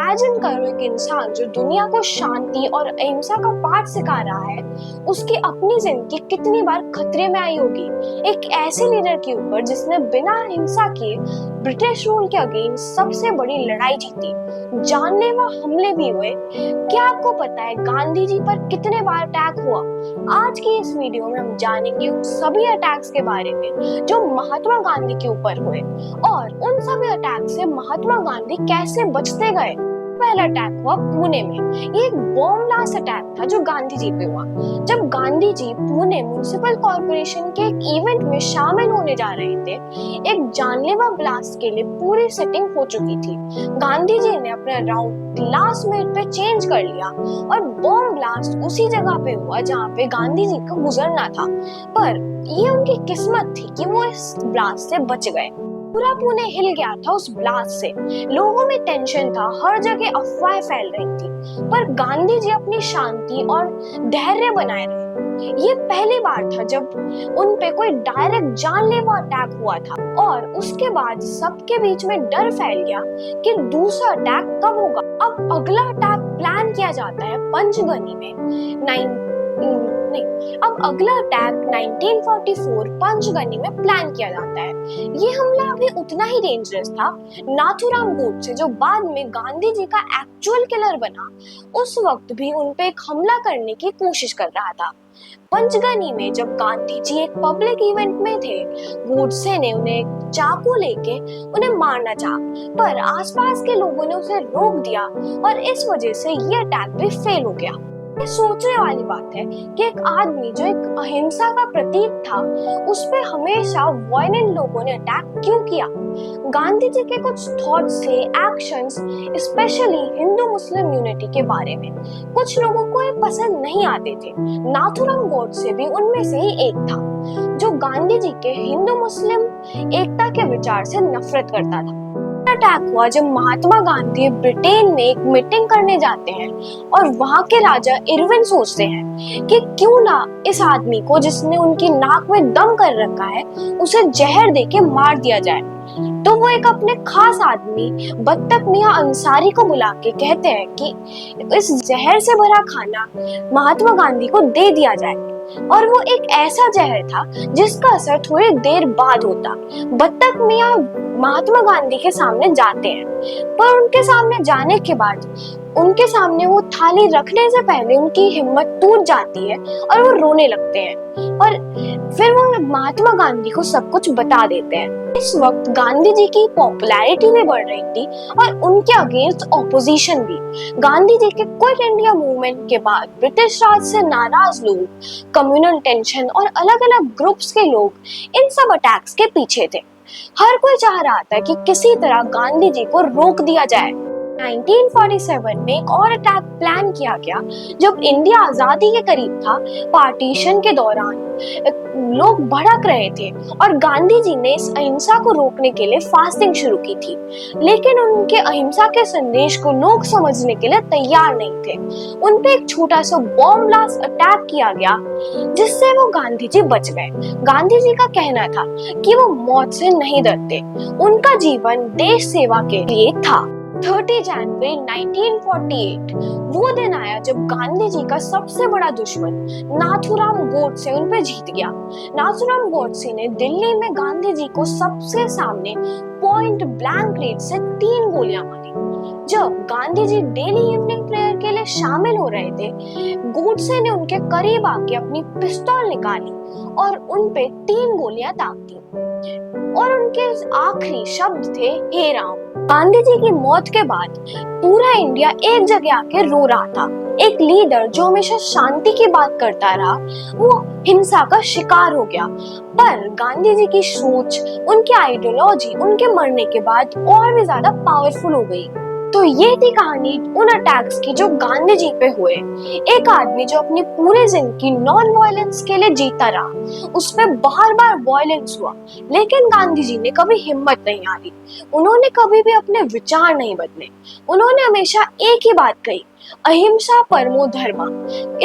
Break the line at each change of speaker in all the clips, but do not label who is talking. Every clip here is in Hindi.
इमेजिन करो एक इंसान जो दुनिया को शांति और अहिंसा का पाठ सिखा रहा है, उसकी अपनी जिंदगी कितनी बार खतरे में आई होगी एक ऐसे लीडर के ऊपर जिसने बिना हिंसा किए ब्रिटिश रूल के अगेंस्ट सबसे बड़ी लड़ाई जीती, जानलेवा हमले भी हुए। क्या आपको पता है गांधी जी पर कितने बार अटैक हुआ? आज की इस वीडियो में हम जानेंगे उन सभी अटैक्स के बारे में जो महात्मा गांधी के ऊपर हुए और उन सभी अटैक से महात्मा गांधी कैसे बचते गए। पहला अटैक हुआ पुणे में। ये एक बॉम्ब ब्लास्ट अटैक था जो गांधी जी पे हुआ। जब गांधी जी पुणे म्युनिसिपल कॉर्पोरेशन के एक इवेंट में शामिल होने जा रहे थे, एक जानलेवा ब्लास्ट के लिए पूरी सेटिंग हो चुकी थी। गांधी जी ने अपना राउट लास्ट मिनट पे चेंज कर लिया और बॉम्ब ब्लास्ट उसी जगह पे हुआ जहाँ पे गांधी जी को गुजरना था। पर ये उनकी किस्मत थी कि वो इस ब्लास्ट से बच गए। पूरा पुणे हिल गया था उस ब्लास्ट से, लोगों में टेंशन था, हर जगह अफवाहें फैल रही थी, पर गांधी जी अपनी शांति और धैर्य बनाए रहे। ये पहली बार था जब उन पे कोई डायरेक्ट जानलेवा अटैक हुआ था और उसके बाद सबके बीच में डर फैल गया कि दूसरा अटैक कब होगा। अब अगला अटैक प्लान किया जाता है पंचगनी में। अब अगला अटैक 1944 पंचगनी में प्लान किया जाता है। ये हमला अभी उतना ही डेंजरस था। नाथूराम गोडसे जो बाद में गांधी जी का एक्चुअल किलर बना, उस वक्त भी उन पे एक हमला करने की कोशिश कर रहा था। पंचगनी में जब गांधी जी एक पब्लिक इवेंट में थे, गोडसे ने उन्हें एक चाकू लेके उन्हें मारना चाहा, पर आसपास के लोगों ने उसे रोक दिया और इस वजह से ये अटैक भी फेल हो गया। ये सोचने वाली बात है कि एक आदमी जो एक अहिंसा का प्रतीक था, उस पे हमेशा वायलेंट लोगों ने अटैक क्यों किया? गांधी जी के कुछ थॉट्स थे, actions, specially Hindu Muslim unity के बारे में कुछ लोगों को ये पसंद नहीं आते थे। नाथूराम गोडसे भी उनमें से ही एक था जो गांधी जी के हिंदू मुस्लिम एकता के विचार से नफरत करता था। अटैक हुआ जब महात्मा गांधी ब्रिटेन में एक मीटिंग करने जाते हैं और वहां के राजा इरविन सोचते हैं कि क्यों ना इस आदमी को जिसने उनकी नाक में दम कर रखा है उसे जहर देके मार दिया जाए। तो वो एक अपने खास आदमी बत्तख मियां अंसारी को बुला के कहते हैं कि इस जहर से भरा खाना महात्मा गांधी को दे दिया जाए। और वो एक ऐसा जहर था जिसका असर थोड़ी देर बाद होता। बत्तख मियां महात्मा गांधी के सामने जाते हैं, पर उनके सामने जाने के बाद उनके सामने वो थाली रखने से पहले उनकी हिम्मत टूट जाती है और वो रोने लगते हैं और फिर वो महात्मा गांधी को सब कुछ बता देते हैं। इस वक्त गांधी जी की पॉपुलैरिटी भी बढ़ रही थी और उनके अगेंस्ट ऑपोजिशन भी। गांधी जी के क्विट इंडिया मूवमेंट के बाद ब्रिटिश राज से नाराज लोग, कम्युनल टेंशन और अलग अलग ग्रुप्स के लोग इन सब अटैक्स के पीछे थे। हर कोई चाह रहा था कि किसी तरह गांधी जी को रोक दिया जाए। 1947 में एक और अटैक प्लान किया गया जब इंडिया आजादी के करीब था। पार्टीशन के दौरान लोग भड़क रहे थे और गांधी जी ने इस अहिंसा को रोकने के लिए फास्टिंग शुरू की थी, लेकिन उनके अहिंसा के संदेश को लोग समझने के लिए तैयार नहीं थे। उन पे एक छोटा सा बॉम्ब ब्लास्ट अटैक किया गया जिससे वो गांधी जी बच गए। गांधी जी का कहना था कि वो मौत से नहीं डरते, उनका जीवन देश सेवा के लिए था। 30 जनवरी 1948 वो दिन आया जब गांधी जी का सबसे बड़ा दुश्मन नाथूराम गोडसे उन पे जीत गया। नाथूराम गोडसे ने दिल्ली में गांधी जी को सबसे सामने पॉइंट ब्लैंक रेंज से 3 गोलियां मारी। जब Gandhi ji daily evening prayer के लिए शामिल हो रहे थे, गोडसे ने उनके करीब आके अपनी पिस्तौल निकाली और उन पे 3 गोलियां दाग दी और उनके आखिरी शब्द थे, हे राम। गांधी जी की मौत के बाद पूरा इंडिया एक जगह आके रो रहा था। एक लीडर जो हमेशा शांति की बात करता रहा, वो हिंसा का शिकार हो गया। पर गांधी जी की सोच, उनकी आइडियोलॉजी उनके मरने के बाद और भी ज्यादा पावरफुल हो गई। तो ये थी कहानी उन अटैक्स की जो गांधी जी पे हुए। एक आदमी जो अपनी पूरी जिंदगी नॉन वायलेंस के लिए जीता रहा, उस पे बार बार वायलेंस हुआ, लेकिन गांधी जी ने कभी हिम्मत नहीं हारी। उन्होंने कभी भी अपने विचार नहीं बदले। उन्होंने हमेशा एक ही बात कही, अहिंसा परमो धर्मा।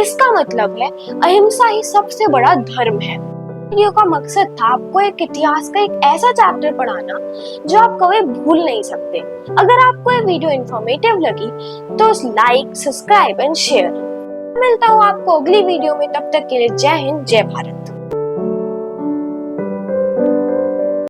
इसका मतलब है अहिंसा ही सबसे बड़ा धर्म है। वीडियो का मकसद था आपको एक इतिहास का एक ऐसा चैप्टर पढ़ाना जो आप कभी भूल नहीं सकते। अगर आपको ये वीडियो इंफॉर्मेटिव लगी तो लाइक, सब्सक्राइब एंड शेयर। मिलता हूँ आपको अगली वीडियो में, तब तक के लिए जय हिंद, जय भारत।